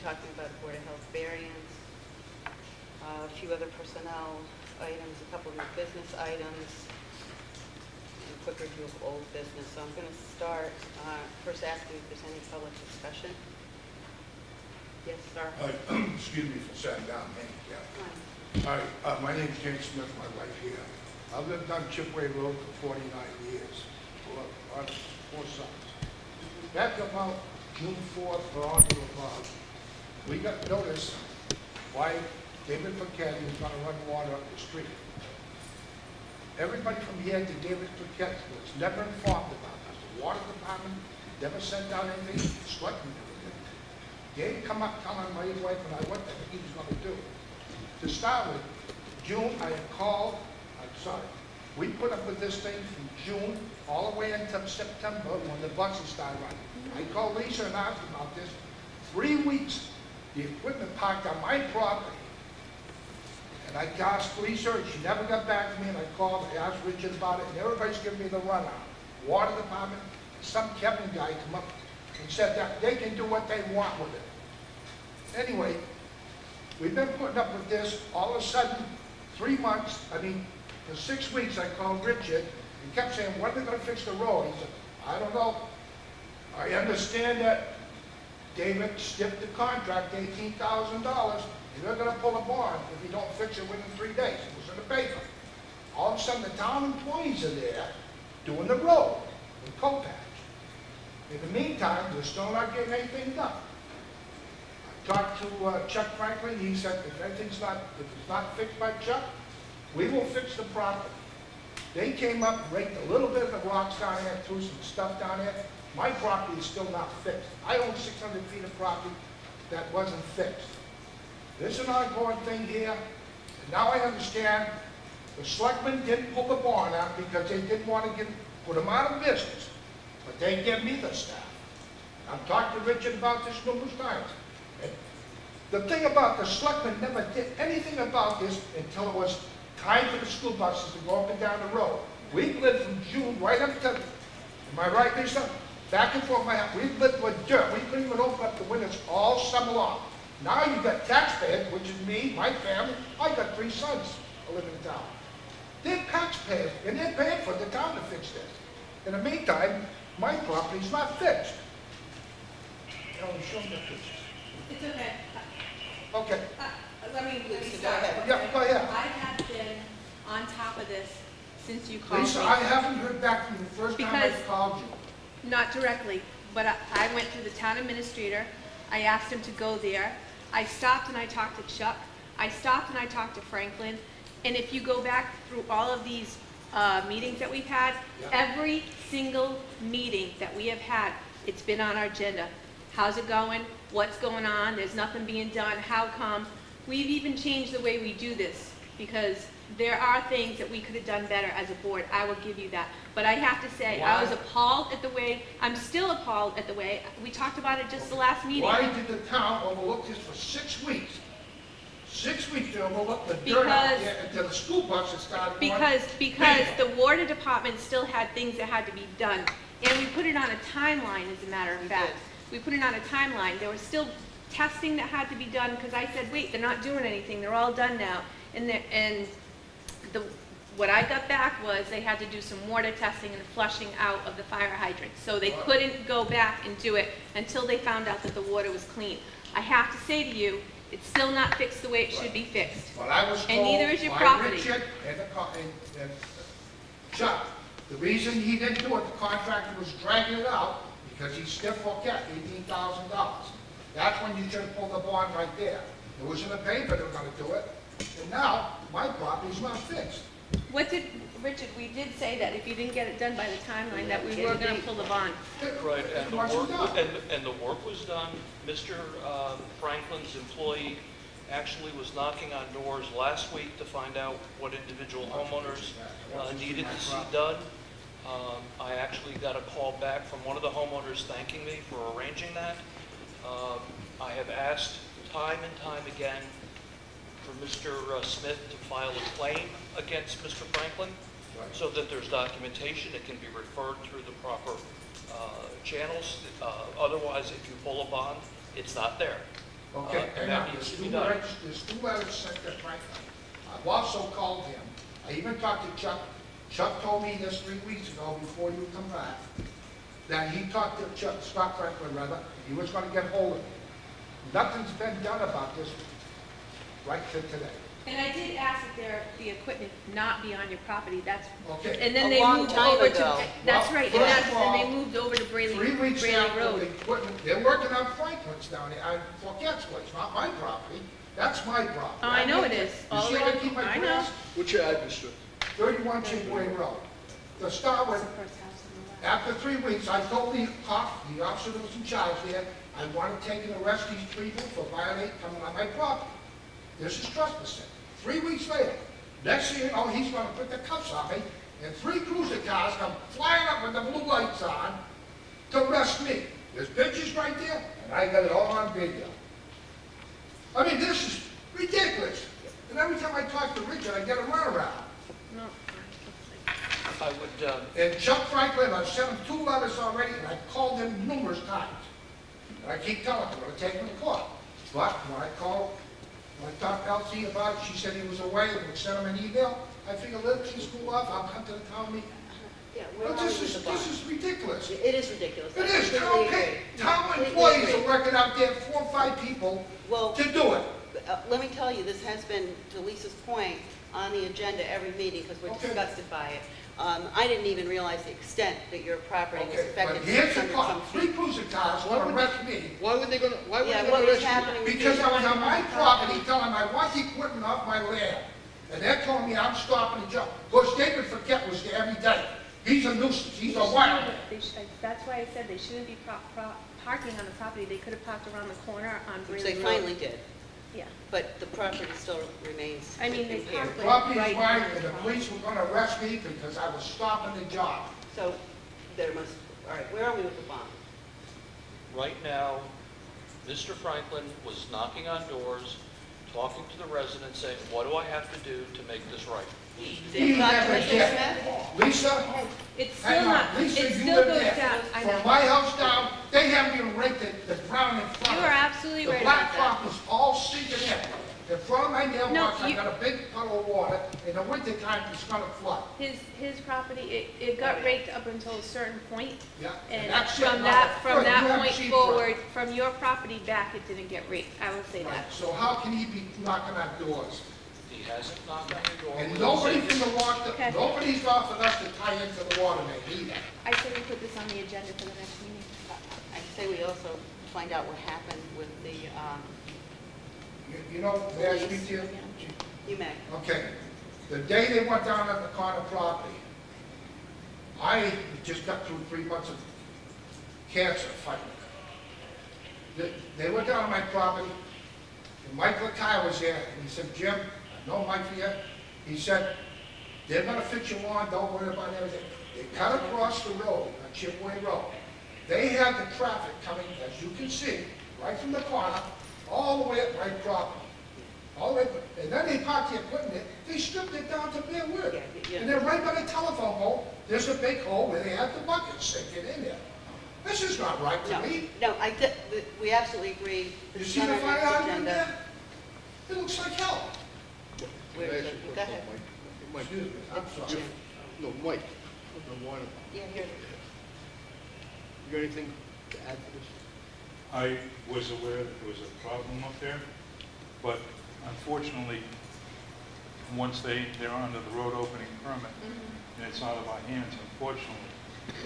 talking about a Board of Health variance, a few other personnel items, a couple of new business items, and a quick review of old business. So I'm going to start first asking if there's any public discussion. Yes, sir. Excuse me for sitting down. Yeah. All right. My name is James Smith. My wife here. I've lived on Chipway Road for 49 years. Our 4 sons. Back about June 4th for all you above, we got notice why David Paquette was going to run water up the street. Everybody from here to David Paquette was never informed about that. The water department never sent out anything. The selectmen never did. Dave come up telling my wife and I what the heck he was going to do. To start with, June I had called, we put up with this thing from June all the way until September when the buses started running. I called Lisa and asked about this. 3 weeks, the equipment parked on my property. And I asked Lisa, and she never got back to me, and I called, I asked Richard about it, and everybody's giving me the runaround. Water department, some Kevin guy come up and said that they can do what they want with it. Anyway, we've been putting up with this. All of a sudden, 3 months, for 6 weeks, I called Richard and kept saying, when are they going to fix the road? He said, I don't know. I understand that David stiffed the contract, $18,000, and they're going to pull a bond if you don't fix it within 3 days. It was in the paper. All of a sudden, the town employees are there doing the road with coal patch. In the meantime, they're still not getting anything done. I talked to Chuck Franklin. He said, if it's not fixed by Chuck, we will fix the property. They came up, raked a little bit of the rocks down there, threw some stuff down there. My property is still not fixed. I own 600 feet of property that wasn't fixed. This is an ongoing thing here, and now I understand the selectmen didn't pull the bond out because they didn't want to put them out of business, but they give me the staff. I've talked to Richard about this numerous times. And the thing about the selectmen never did anything about this until it was time for the school buses to go up and down the road. We lived from June right up to, am I right, Lisa? Back and forth my house. We lived with dirt. We couldn't even open up the windows all summer long. Now you've got taxpayers, which is me, my family. I got 3 sons who live in town. They're taxpayers, and they're paying for the town to fix this. In the meantime, my property's not fixed. Show them the pictures. It's okay. Okay. Let me Lisa, start. go ahead. Yeah, go ahead. I have been on top of this since you called Lisa, me. I haven't heard back from you the first time I called you. Not directly, but I went to the town administrator. I asked him to go there. I stopped and I talked to Chuck. I stopped and I talked to Franklin. And if you go back through all of these meetings that we've had, every single meeting that we have had, it's been on our agenda. How's it going? What's going on? There's nothing being done. How come? We've even changed the way we do this because there are things that we could have done better as a board. I will give you that. But I have to say, I was appalled at the way, I'm still appalled at the way, we talked about it just the last meeting. Why did the town overlook this for 6 weeks? 6 weeks to overlook the dirt out there until the school buses started Because the water department still had things that had to be done. And we put it on a timeline, as a matter of fact. We put it on a timeline. There was still testing that had to be done because I said, wait, they're not doing anything. They're all done now. What I got back was they had to do some water testing and flushing out of the fire hydrants. So they couldn't go back and do it until they found out that the water was clean. I have to say to you, it's still not fixed the way it should be fixed. But I was told and neither is your by property. Richard and Chuck, the reason he didn't do it, the contractor was dragging it out because he still forgot $18,000. That's when you should have pulled the bond right there. It was in the paper they were going to do it, and now my property's not fixed. Richard, we did say that if you didn't get it done by the timeline, that we were going to pull the bond. Right, and the work was done. Mr. Franklin's employee actually was knocking on doors last week to find out what individual homeowners needed to see done. I actually got a call back from one of the homeowners thanking me for arranging that. I have asked time and time again for Mr. Smith to file a claim against Mr. Franklin so that there's documentation. It can be referred through the proper channels. Otherwise, if you pull a bond, it's not there. Okay, and hang that on, needs there's to be two done. letters, sent to Franklin. I've also called him, I even talked to Chuck. Chuck told me this 3 weeks ago before you come back, that he talked to Scott Franklin rather, he was gonna get hold of me. Nothing's been done about this right to today. And I did ask that the equipment not be on your property, that's, Okay. and then A they long moved time over ago. to, that's Well, right, first and of all, they moved over to 3 Braley weeks after the Road. equipment, they're working on Franklin's down there, on Forget's place, not my property. That's my property. Oh, I know it is. You All see the way how I to- keep my I know. grass? What's your address, sir? 31 Chipway Road. To start That's with, the first house on the left. after 3 weeks, I told the officer that was in charge there, I want to take and arrest these people for violating, coming on my property. This is trespassing. 3 weeks later, next thing you know, he's going to put the cuffs on me, and 3 cruiser cars come flying up with the blue lights on to arrest me. There's pictures right there, and I got it all on video. I mean, this is ridiculous. And every time I talk to Richard, I get a runaround. No. I would, And Chuck Franklin, I've sent him 2 letters already, and I've called him numerous times. And I keep telling him, I'm gonna take him to court. But when I talked to Elsie about it, she said he was away, and would send him an email. I figured, let things cool off, I'll come to the town meeting. Yeah, But this is ridiculous. It is ridiculous. It I is, completely agree. town Completely employees agree. are working out there, 4 or 5 people Well, to do it. let me tell you, this has been, to Lisa's point, on the agenda every meeting because we're Okay. disgusted by it. I didn't even realize the extent that your property was Okay, affected. but here's the 600 problem, some 3 feet. cruiser cars Why gonna would arrest me. Why would they gonna, why would Yeah, they what gonna is arrest you? happening with Because you? I was on my property telling them I want the equipment off my land. And they're telling me I'm stopping the job. Of course, David Forget was there every day. He's a nuisance, he's a wild. That's why I said they shouldn't be parking on the property, they could have parked around the corner on Which Braley they Road. finally did, Yeah, but the property still remains I mean, they impaired. parked The property's right mine, on the and the property. police were gonna arrest me because I was stopping the job. So there must, all right, where are we with the bond? right now, Mr. Franklin was knocking on doors, talking to the residents, saying, what do I have to do to make this right? Did you talk to never Mr. did. Smith? Lisa, It's hang still on, not, it Lisa, you still live goes there. down, I From know. my house down, they haven't even raked the ground in front You of are it. absolutely right The about that. blacktop is all sinking in. In front of my mailbox, I you- got a big puddle of water. In the wintertime, it's gonna flood. His property, it got raked up until a certain point, Yeah, and that's it. from Now, that, good, you haven't point seen forward, from your property back, it didn't get raked, I will say Right, that. so how can he be knocking on doors? He hasn't knocked on your door. And with nobody his- from the water, Okay. nobody's offered us to tie into the water main either. I say we put this on the agenda for the next meeting. I say we also find out what happened with the, You know, may I speak to you? you may. Okay, the day they went down on the corner property, I just got through 3 months of cancer fighting. They went down on my property, and Mike Lakai was there, and he said, Jim, I know Mike here. He said, they're gonna fix your lawn, don't worry about everything. They cut across the road, on Chipway Road. They had the traffic coming, as you can see, right from the corner, all the way up my property. All the way, and then they parked the equipment there, they stripped it down to bare wood. Yeah. And then right by the telephone pole, there's a big hole where they had the bucket sinking in there. This is not right to No, me. no, we absolutely agree. You This is see on the our fire next hydrant agenda. there? It looks like hell. Where is it? Go ahead. Mike, Excuse me, I'm sorry. no, Mike, no, water. Yeah, here. You got anything to add to this? I was aware that there was a problem up there, but unfortunately, once they're under the road opening permit, and it's out of our hands, unfortunately.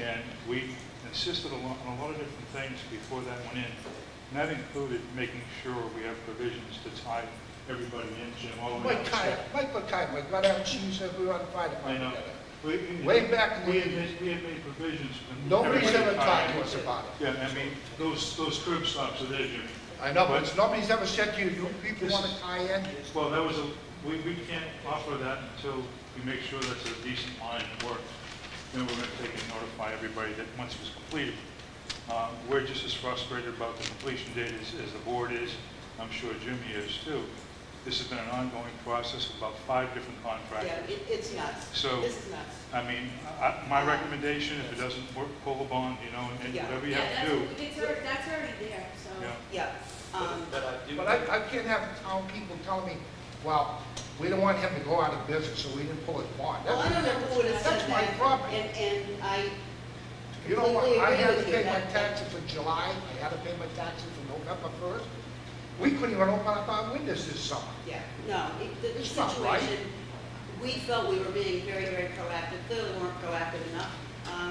And we insisted on a lot of different things before that went in, and that included making sure we have provisions to tie everybody in, Jim, all the way Mike down. Lakai, my God, I haven't seen you since we were on the fire I department know. together. We- Way back in the we had 80s. we had made provisions. for Nobody's everybody ever tie talked to in. us about it. Yeah, I mean, those curb stops are there, Jimmy. I know, but nobody's ever said to you, you people This want is- to tie in? Well, that was we can't offer that until we make sure that's a decent line of work. Then we're going to take and notify everybody that once it was completed. We're just as frustrated about the completion date as the board is. I'm sure Jimmy is too. This has been an ongoing process of about 5 different Yeah, contractors. it's nuts. So, This is nuts. I mean, my recommendation, if it doesn't work, pull a bond, you know, and Yeah. whatever you Yeah, have to do. that's already there, so. Yeah. Yeah. But I do. But I can't have town people telling me, well, we don't want him to go out of business, so we didn't pull his bond. Well, I don't know who would have said That's my that. problem. And I You know what, completely I agree had to with you. pay my That- taxes in July, I had to pay my taxes in November 1st. We couldn't even open up our windows this summer. Yeah, no, the It's not right. situation, we felt we were being very, very proactive, clearly we weren't proactive enough.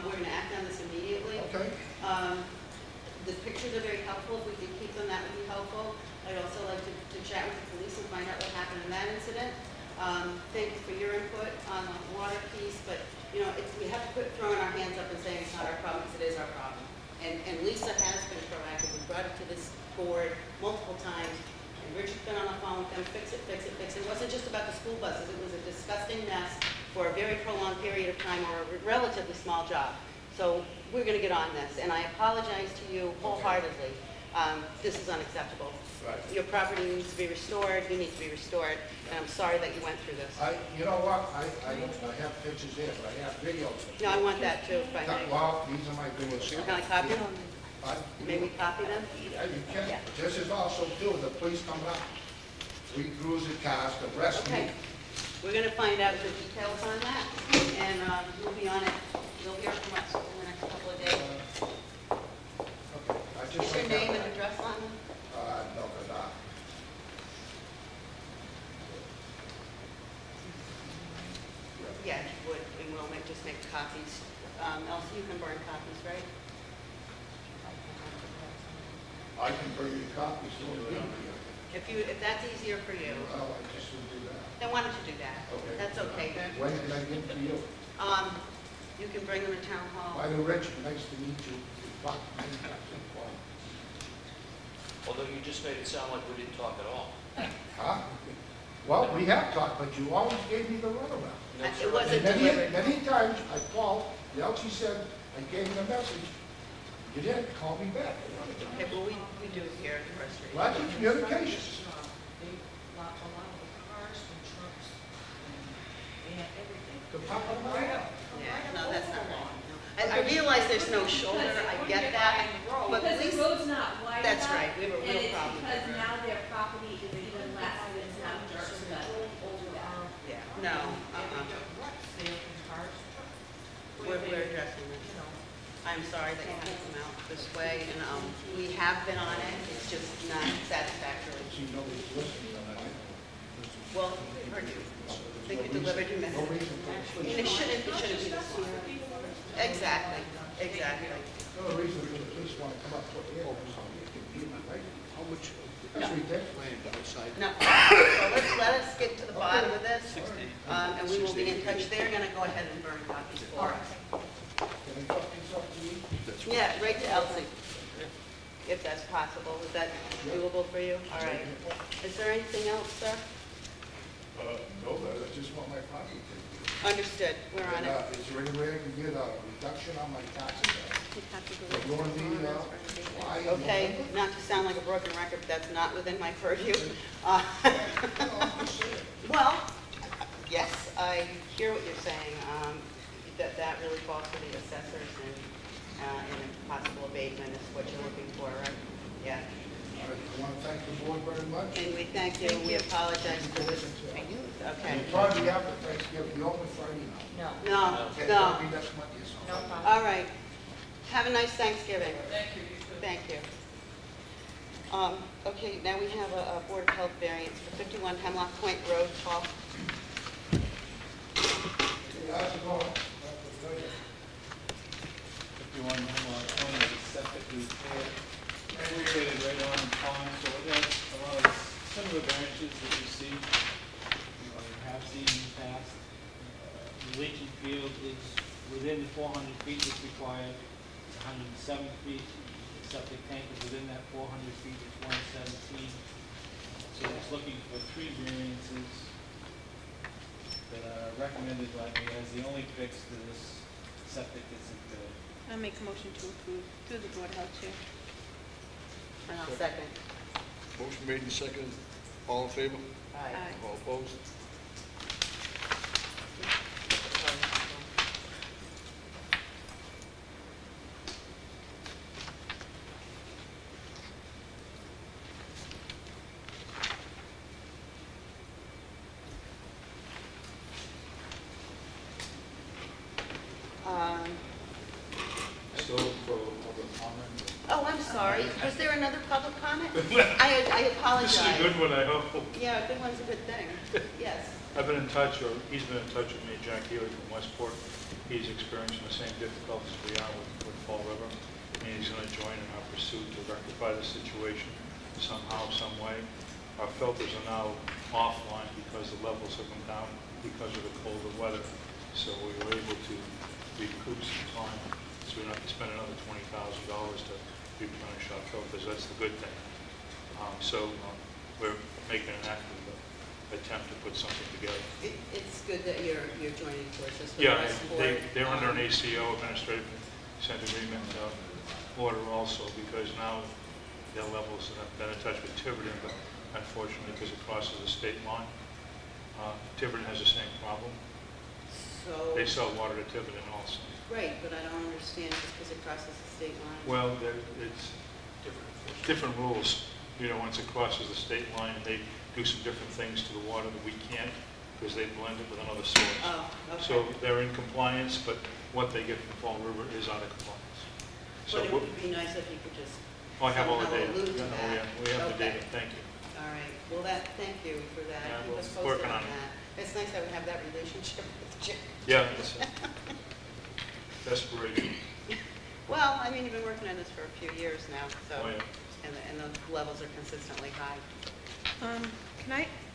We're gonna act on this immediately. Okay? The pictures are very helpful, if we could keep them, that would be helpful. I'd also like to chat with the police and find out what happened in that incident. Thank you for your input on the water piece, but, you know, we have to quit throwing our hands up and saying it's not our problem, because it is our problem. And Lisa has been proactive, we brought it to this board multiple times, and Richard's been on the phone with them, fix it, fix it, fix it. It wasn't just about the school buses, it was a disgusting mess for a very prolonged period of time, or a relatively small job. So we're gonna get on this, and I apologize to you wholeheartedly. This is unacceptable. Right. Your property needs to be restored, you need to be restored, and I'm sorry that you went through this. You know what, I have pictures there, but I have videos. No, I want that too, if I may. Well, these are my videos here. Can I copy them? I- May we copy them? Yeah, you can. Yeah. This is also too, the police coming up. We cruise the cars, the rescue. Okay. We're gonna find out the details on that, and we'll be on it. You'll hear from us in the next couple of days. Okay, I just Is your like name that. and address on them? No, but, Yeah, if you would, and we'll just make copies. Elsie, you can burn copies, right? I can bring you copies to the If that's easier for you, Well, I just would do that. then why don't you do that? Okay. That's okay. When can I get to you? You can bring them to town hall. By the Rich, nice to meet you. Fuck, man, that's a problem. Although you just made it sound like we didn't talk at all. Huh? Well, we have talked, but you always gave me the runaround. It wasn't And delivered. many times I called, Elsie said, I gave him a message. You didn't call me back. Okay, well, we do hear the frustration. Lack of communication. They lock a lot of the cars and trucks, and they have everything. The pop up right up. Yeah, no, that's not right. No. I realize there's no shoulder, I get that, but Because please, the road's not wide enough. That's right, we have a real problem And it's there. because now their property is even less, and it's not dirt, but over that. yeah, no, They have ruts, they open cars, trucks. we're addressing this. You know, I'm sorry that you had to come out this way, and we have been on it, it's just not satisfactory. See, nobody's listening to that. Well, heard you. I think you delivered your No message. reason for And it shouldn't be this. Exactly, exactly. No reason for the police want to come up with it. Right? How much That's ridiculous. land outside? No, so let us get to the bottom of this, and we will be in touch. They're gonna go ahead and burn copies for us. Can I talk these up to you? Yeah, right to Elsie, if that's possible. Is that doable for you? All right. Is there anything else, sir? No, but I just want my property taken. Understood, we're on And, it. is there any way I can get a reduction on my taxes? Why? Okay, not to sound like a broken record, but that's not within my purview. Well, yes, I hear what you're saying, that really falls to the assessors, and a possible abatement is what you're looking for, right? Yeah, I want to thank the board very much. and we thank you, and we apologize for this. Okay. And Friday after Thanksgiving, you open Friday now. No, Okay, no, that'll be next Monday, so. no problem. all right. Have a nice Thanksgiving. Thank you, you too. Thank you. Okay, now we have a Board of Health variance for 51 Hemlock Point Road, Paul. Hey, how's it going? 51 Hemlock Point is septically located right on the pond, so it has a lot of similar branches that you see, have seen in the past. The leaching field is within the 400 feet that's required, it's 107 feet. The septic tank is within that 400 feet, it's 117. So it's looking for 3 variances that are recommended by me as the only fix to this septic that's included. I'll make a motion to approve through the Board of Health Chair. And I'll second. Motion made and seconded. All in favor? Aye. All opposed? Um, Still for public comment? Oh, I'm sorry. Was there another public comment? I apologize. This is a good one, I hope. Yeah, a good one's a good thing. Yes. I've been in touch, or he's been in touch with me, Jack Healy from Westport. He's experiencing the same difficulties we are with Fall River, and he's going to join in our pursuit to rectify the situation somehow, some way. Our filters are now offline because the levels have come down because of the colder weather, so we were able to recoup some time, so we don't have to spend another $20,000 to replenish our filters. That's the good thing. We're making an active attempt to put something together. It's good that you're joining forces with Yeah, Westport. they're under an ACO, Administrative Consent Agreement order also, because now their levels have been in touch with Tiverton, but unfortunately, because it crosses the state line, Tiverton has the same problem. So, They sell water to Tiverton also. great, but I don't understand just because it crosses the state line. Well, it's different rules. You know, once it crosses the state line, they do some different things to the water that we can't, because they blend it with another source. Oh, okay. So they're in compliance, but what they get from Fall River is out of compliance. So But it would be nice if you could just I have all the somehow data. allude to Yeah, that. yeah, we have the Okay. data, thank you. All right, well, thank you for that. Yeah, Keep we're us posted working on on it. that. It's nice that we have that relationship with Jim. Yeah, it's desperation. Well, I mean, you've been working on this for a few years now, so, Oh, yeah. and the levels are consistently high.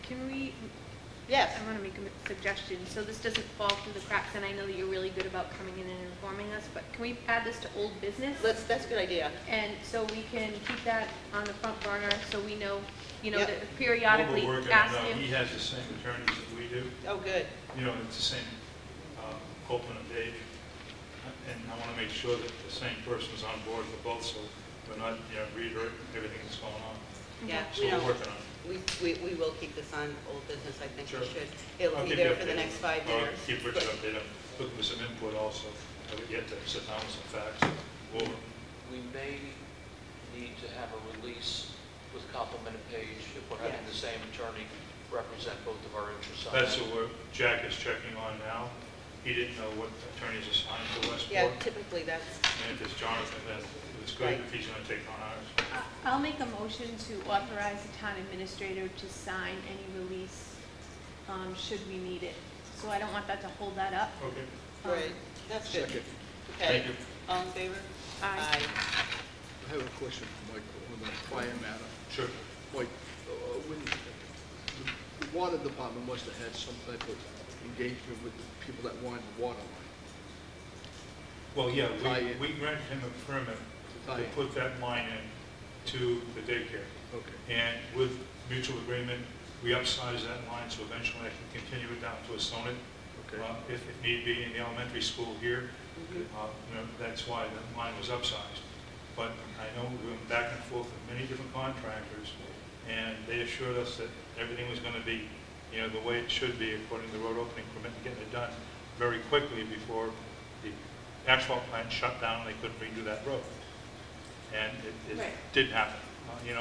Can we, Yes. I want to make a suggestion, so this doesn't fall through the cracks, and I know that you're really good about coming in and informing us, but can we add this to old business? That's a good idea. And so we can keep that on the front burner, so we know, Yep. that periodically What we're working ask on now, him. he has the same attorneys that we do. Oh, good. You know, it's the same Copeland and Dave. And I want to make sure that the same person's on board for both, so we're not, reiterating everything that's going on. Yeah, So we're working on it. we will keep this on old business, I think we Sure. should. It'll I'll be keep there you for the updated. next 5 I'll years. keep Richard updated, looking for some input also. I would get to sit down with some facts. We may need to have a release with complement page if we're having the same attorney represent both of our interests on That's that. what Jack is checking on now. He didn't know what attorneys assigned to Yeah, Westport. typically that's, And if it's Jonathan, then it's good Right. if he's going to take on ours. I'll make a motion to authorize the town administrator to sign any release, should we need it. So I don't want that to hold that up. Okay. great, that's good. Second. Okay, Thank you. all in favor? Aye. I have a question for Mike on the fire matter. Sure. Mike, when the water department must have had some type of engagement with the people that wanted the water line. Well, yeah, Tie in. we granted him a permit Tie to in. put that line in to the daycare. Okay. And with mutual agreement, we upsized that line, so eventually I can continue it down to a sonnet. Okay. If need be, in the elementary school here. Mhm. That's why the line was upsized. But I know we went back and forth with many different contractors, and they assured us that everything was going to be, the way it should be according to the road opening permit, and getting it done very quickly before the asphalt plant shut down, they couldn't redo that road. And it Right. did happen, and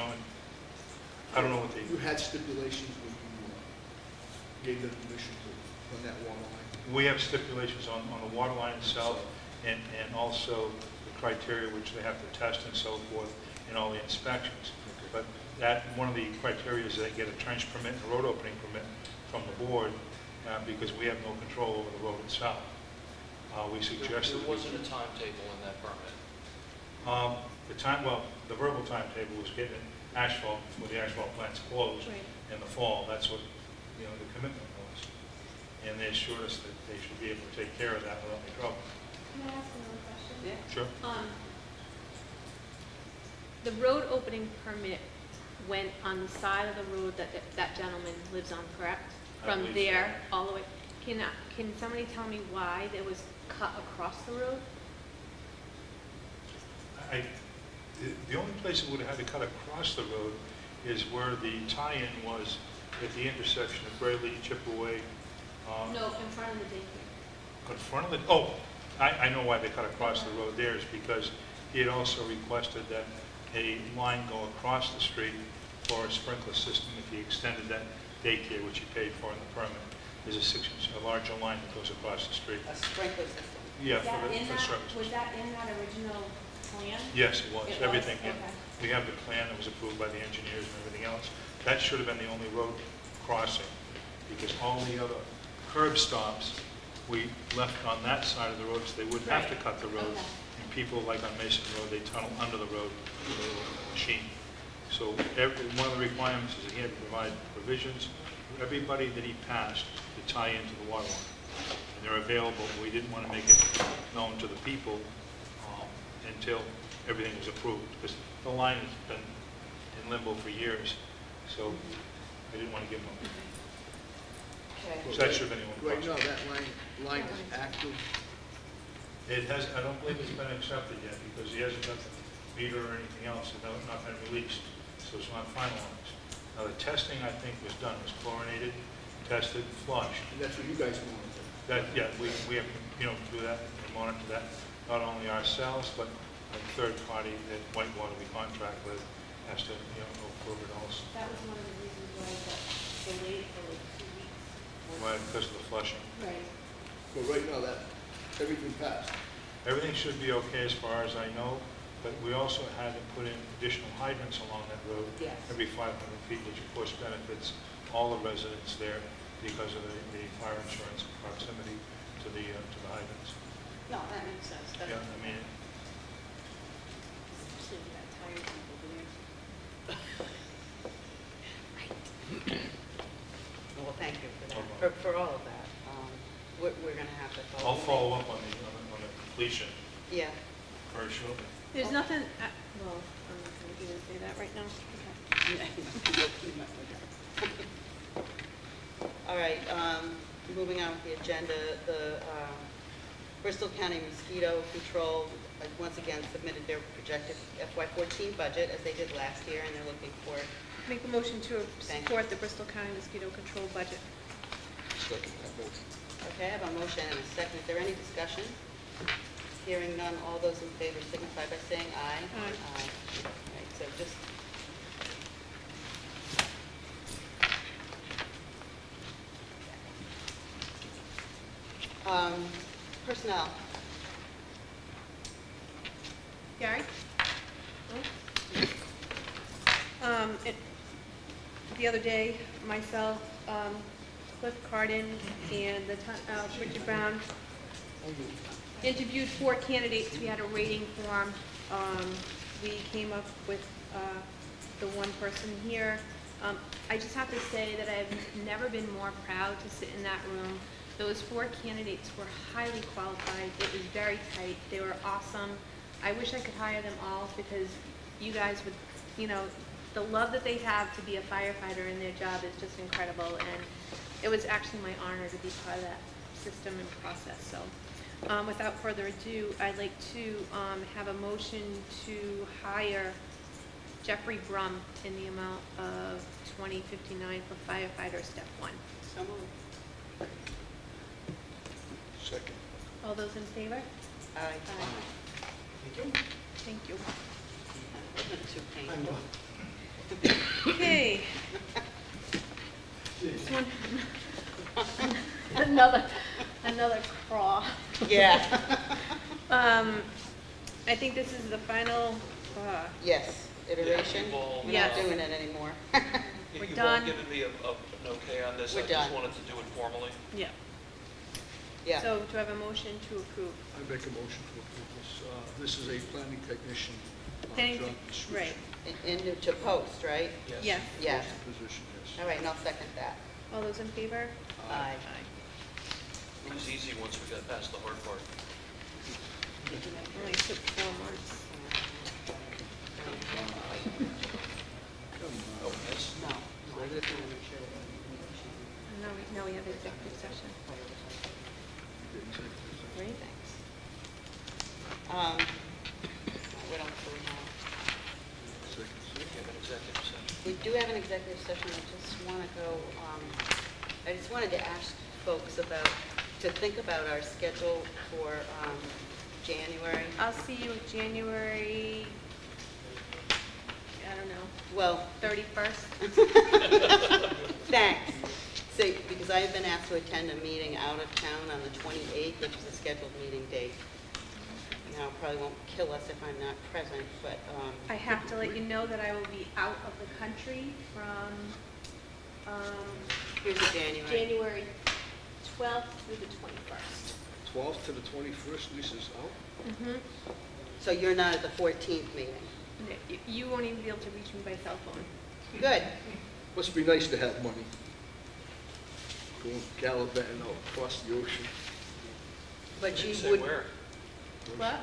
I don't know what You had stipulations when you gave them permission to run that water line? we have stipulations on the water line itself, and also the criteria which they have to test and so forth in all the inspections. But one of the criteria is they get a trench permit and a road opening permit from the board, because we have no control over the road itself. We suggested. There wasn't a timetable in that permit. The verbal timetable was getting asphalt before the asphalt plant's closed Right. in the fall. That's what, the commitment was. And they assured us that they should be able to take care of that without any trouble. Can I ask another question? Yeah. Sure. The road opening permit went on the side of the road that gentleman lives on, correct? I From believe there all the way. Can somebody tell me why there was cut across the road? The only place it would have had to cut across the road is where the tie-in was at the intersection of Brayley, Chipaway. No, in front of the daycare. In front of the, oh, I know why they cut across the road there, is because he had also requested that a line go across the street for a sprinkler system if he extended that daycare, which he paid for in the permit. There's a larger line that goes across the street. A sprinkler system. Yeah, Was that in for that- services. Was that in that original plan? Yes, it was, It was? everything. Yeah. Okay. We have the plan that was approved by the engineers and everything else. That should have been the only road crossing, because all the other curb stops, we left on that side of the road, so they wouldn't have to Right. cut the road. Okay. And people, like on Mason Road, they tunnel under the road with a little machine. So one of the requirements is that he had to provide provisions for everybody that he passed to tie into the water line. And they're available, but we didn't want to make it known to the people until everything was approved, because the line has been in limbo for years, so I didn't want to give them, Okay. so that should have been the only Right now, question. that line is active. It has, I don't believe it's been accepted yet, because he hasn't got the meter or anything else, and not been released, so it's not finalized. Now, the testing, I think, was done, it was chlorinated, tested, flushed. And that's what you guys monitor. That, yeah, we have to, do that, and monitor that, not only ourselves, but a third party that Whitewater we contract with has to, go prove it also. That was one of the reasons why it got delayed for like 2 weeks. Why? Because of the flushing. Right. But right now, that, everything passed. Everything should be okay as far as I know, but we also had to put in additional hydrants along that road. Yes. Every 500 feet, which of course benefits all the residents there because of the fire insurance proximity to the hydrants. No, that makes sense. Yeah, I mean, Especially with that tired people there. Well, thank you for No that, for all of that. We're going to have to follow. I'll follow up on the completion Yeah. very shortly. There's nothing, well, I'm not going to even say that right now. All right, moving on with the agenda, the Bristol County Mosquito Control, once again, submitted their projected FY14 budget, as they did last year, and they're looking for, Make a motion to Thank you. support the Bristol County Mosquito Control budget. Second that motion. okay, I have a motion and a second. Is there any discussion? Hearing none, all those in favor signify by saying aye. Aye. All right, so just, personnel. Gary? The other day, myself, Cliff Carden, and Richard Brown interviewed 4 candidates. We had a rating form. We came up with the one person here. I just have to say that I've never been more proud to sit in that room. Those 4 candidates were highly qualified. It was very tight. They were awesome. I wish I could hire them all, because you guys would, the love that they have to be a firefighter in their job is just incredible. And it was actually my honor to be part of that system and process. So without further ado, I'd like to have a motion to hire Jeffrey Brum in the amount of $20.59 for firefighter step 1. So moved. Second. All those in favor? Aye. Thank you. Wasn't too painful. Okay. This one, another crawl. Yeah. I think this is the final, Yes, iteration. Yeah, we'll, We're Yes. not doing it anymore. We're You done. won't give me an okay on this? We're I just done. wanted to do it formally. yeah. Yeah. So do I have a motion to approve? I make a motion to approve this. This is a planning technician Planning job te- description. Right, And to post, right? yes. Yes. Position, yes. All right, and I'll second that. All those in favor? Aye. It was easy once we got past the hard part. Only took 4 months. Oh, yes. No. Right at the- Now we have executive session. Right? Thanks. What else do we have? Second. We have an executive session. We do have an executive session, I just want to go, I just wanted to ask folks to think about our schedule for January. I'll see you January, I don't know, Well, 31st. thanks. See, because I have been asked to attend a meeting out of town on the 28th, which is a scheduled meeting date. Now, it probably won't kill us if I'm not present, but, I have to let you know that I will be out of the country from here's a January. January 12th through the 21st. 12th to the 21st, Lisa's out. Mm-hmm. So you're not at the 14th meeting? You won't even be able to reach me by cell phone. Good. Must be nice to have money. Going gallivanting out across the ocean. But Didn't you say would, where. What?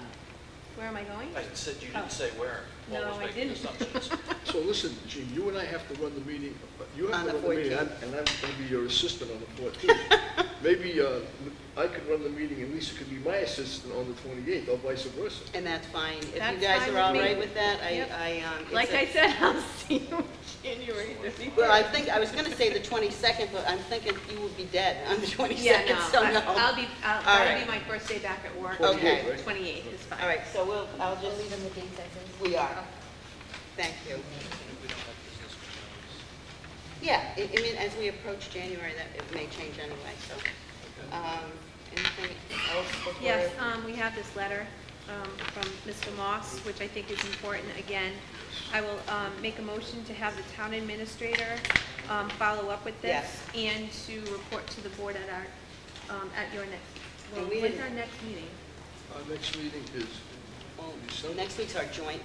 Where am I going? I said you Oh. didn't say where. Paul No, was I making didn't. assumptions. So listen, Gene, you and I have to run the meeting, you have On to the run the meeting, 14th. and I'm going to be your assistant on the 14th. Maybe I could run the meeting and Lisa could be my assistant on the 28th, or vice versa. and that's fine. If That's you guys fine are with all me. right with that, Yep. it's Like a- I said, I'll see you January 31st. Well, I was gonna say the 22nd, but I'm thinking you would be dead on the 22nd, Yeah, no, so no. I'll be, All that'll right. be my first day back at work. 28th, Okay. right? 28th is fine. All right, so I'll We'll just, leave them the dates as is. we are. Thank you. We don't have business concerns. Yeah, I mean, as we approach January, that it may change anyway, so. Anything else before? Yes, we have this letter from Mr. Moss, which I think is important. Again, I will make a motion to have the town administrator follow up with this Yes. and to report to the board at our, at your next, well, And we when's didn't- our next meeting? Our next meeting is, December. Next week's our joint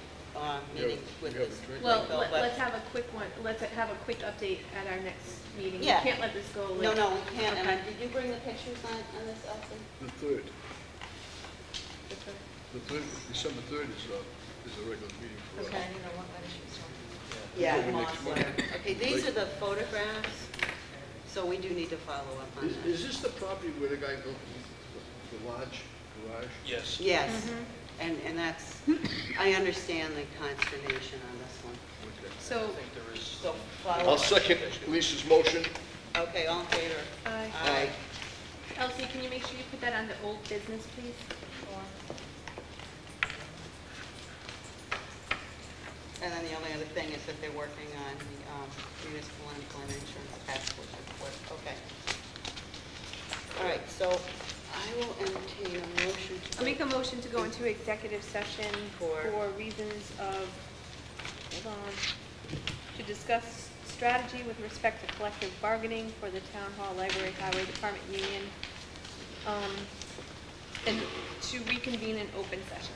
meeting with we have this. a drink. Well, Lakeville, but- let's have a quick one, let's have a quick update at our next meeting. We Yeah. can't let this go. No, no, we can't. And Okay. did you bring the pictures on this, Elsie? The 3rd. The 3rd, December 3rd is a regular meeting for us. Okay, I don't know what letter she's on. Yeah, Maybe Moss next letter. month. Okay, these are the photographs, so we do need to follow up on that. Is this the property where the guy built the lodge, garage? Yes. Yes, Mhm. and that's, I understand the consternation on this one. Okay. I So, think there is. So follow I'll up. second Lisa's motion. Okay, all in favor? Aye. Elsie, can you make sure you put that under old business, please? And then the only other thing is that they're working on the municipal unemployment insurance task force report. Okay. All right, so I will entertain a motion to. I'll make a motion to go into executive session For? for reasons of, hold on, to discuss strategy with respect to collective bargaining for the town hall, library, highway department union, and to reconvene an open session.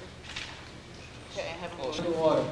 Okay, I have a Oh, motion. so-